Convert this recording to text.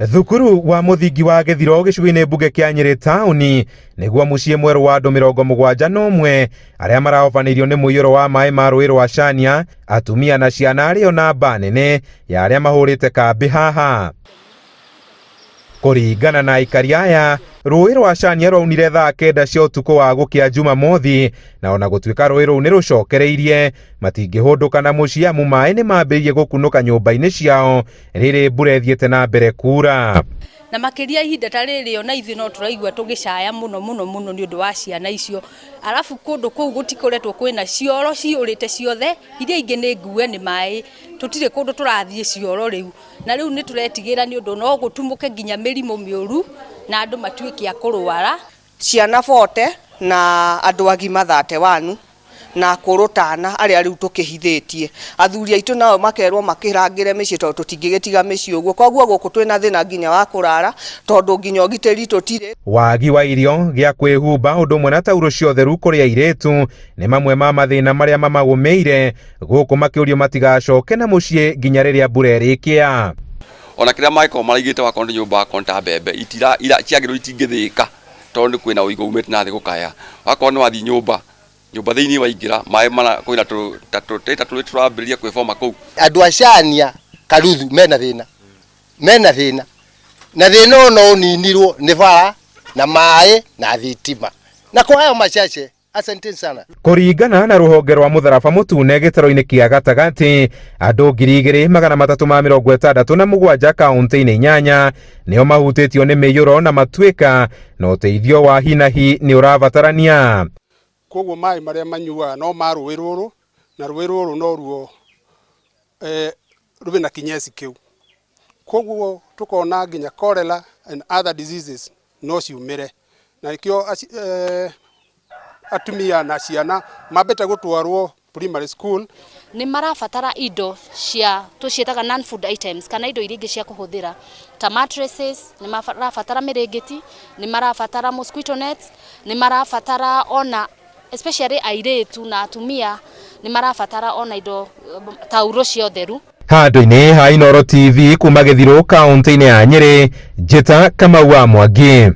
Thukuru wa muthingi wa Githiro gicigo-ini mbunge kia Nyeri tauni niguo muciĩ mweru wa andũ 71 aria marahobanirio ni muiyũro wa maĩ ma rũĩ rwa Chania, atumia na ciana ario na mba nene ya aria mahũrĩte kambi haha. Kũringana na aikari aya, rũĩ rwa Chania rwaunire thaa 9 cia ũtukũ wa gũkĩa Jumamothi, na ona gũtuĩka rũĩ rũu nĩ rũcokereirie, matingĩhũndũka na mũciĩ amu maĩ nĩ mambĩrĩirie gũkunũka nyũmba-inĩ ciao rĩrĩ mbura ĩthiĩte na mbere kuura. Na makiria ihinda ta rĩrĩ ona ithuĩ no tũraigua tũgĩcaya mũno nĩ ũndũ wa ciana icio. Alafu kũndũ kũu gũtikoretwo kwĩna cioro ciũrĩte ciothe, iria ingĩ nĩ ngue nĩ maĩ, tũtirĩ kũndũ tũrathiĩ cioro rĩu. Na rĩu nĩ tũretigĩra nĩ ũndũ no gũtumũke nginya mĩrimũ mĩũru na andũ matuĩke a kũrwara. Ciana 40 na andũ agima 31 na kũrũtana arĩa rĩu tũkĩhithĩtie. Athuri aitũ nao makerwo makĩrangĩre mĩciĩ tondũ tũtingĩgĩtiga mĩciĩ ũguo. Koguo gũkũ twĩna thĩna nginya wa kũrara tondũ nginya ũgitĩri tũtirĩ. Wagi wa irio, gĩa kwĩhumba ũndũ ũmwe na tauro cia ũtheru kũrĩ airĩtu nĩ mamwe ma mathĩna marĩa mamagũmĩire, gũkũ makĩũrio matigacoke na mũciĩ nginya rĩrĩa mbura ĩrĩkĩa. Ona kĩrĩa maĩkorwo maraigĩte wakorwo nĩ nyũmba wakorwo ta mbembe ciagĩrĩirwo itingĩthĩka tondũ kwĩna ũigũ umĩte na thĩ gũkaya. Wakorwo nĩ wathiĩ nyũmba thĩinĩ waingĩra maĩ mana kwĩna tũrĩ tũrambĩrĩria kwĩboma kũu. Andũ a Chania Karuthu mena thĩna na thĩna no ũninirwo nĩ bara na maĩ na thitima na kwa hayo machache. Asante sana. Kũringana na rũhonge rwa mũtharaba mũtune gĩtaro-inĩ kĩa gatagatĩ, andũ 2,367 kaunti-inĩ 8 nĩo mahutĩtio nĩ mĩiyũro na matuĩka na ũteithio wa hi na hi nĩ ũrabatarania. Koguo maĩ marĩa manyuaga no ma rũĩ rũrũ, na rũĩ rũrũ no ruo rũbĩ na kinyesi kĩu. Koguo tukona nginya cholera and other diseases no ciumĩre. Na ikio atumia na ciana mabete gũtwarwo primary school. Nĩ marabatara indo cia tũciĩtaga non food items kana indo iria ingĩ cia kũhũthĩra ta mattresses, nĩ marabatara mĩrĩngĩti, nĩ marabatara mosquito nets, nĩ marabatara ona especially airĩtu na atumia nĩ marabatara ona indo tauro cia ũtheru. Handũ-inĩ ha Inooro TV kuma Githiro kaunti-inĩ ya Nyeri, Njĩta Kamau wa Mwangi.